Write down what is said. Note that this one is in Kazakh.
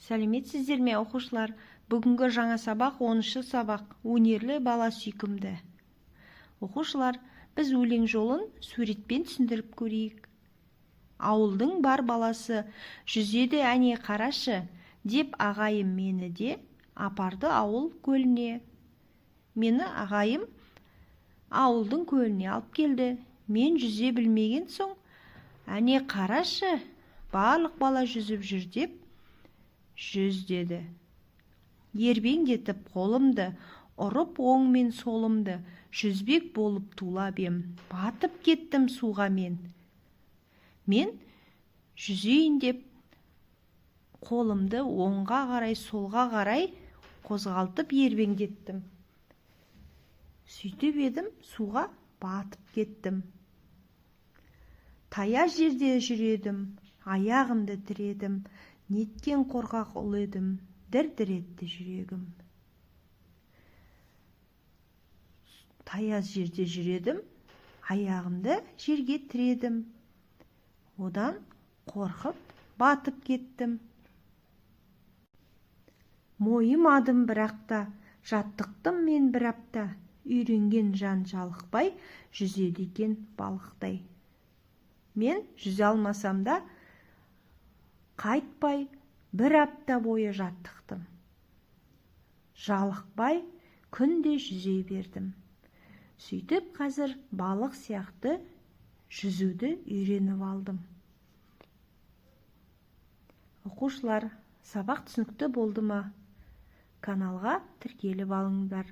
Сәлеметсіздер ме, оқушылар? Бүгінгі жаңа сабақ 10-шы сабақ. Өнерлі бала сүйкімді. Оқушылар, біз өлең жолын суретпен түсіндіріп көрейік. Ауылдың бар баласы жүзеді, әне қарашы, деп ағайым мені де апарды ауыл көліне. Мені ағайым ауылдың көліне алып келді. Мен жүзе білмеген соң, әне қарашы, барлық бала жүзіп жүр деп жүз деді. Ербеңдетіп қолымды, ұрып оң мен солымды, жүзбек болып тулап ем, батып кеттім суға мен. Мен жүзейін деп қолымды оңға қарай, солға қарай қозғалтып ербеңдеттім. Сөйтіп едім, суға батып кеттім. Тая жерде жүредім, аяғымды тіредім, неткен қорқақ ұл едім, дір-дір етті жүрегім. Таяз жерде жүредім, аяғымды жерге тіредім. Одан қорқып батып кеттім. Мойымадым бірақта, жаттықтым мен бір апта, үйренген жан жалықпай, жүзеді екен балықтай. Мен жүзе алмасам да, қайтпай бір апта бойы жаттықтым. Жалықпай күнде жүзе бердім. Сөйтіп қазір балық сияқты жүзуді үйреніп алдым. Оқушылар, сабақ түсінікті болды ма? Каналға тіркеліп алыңдар.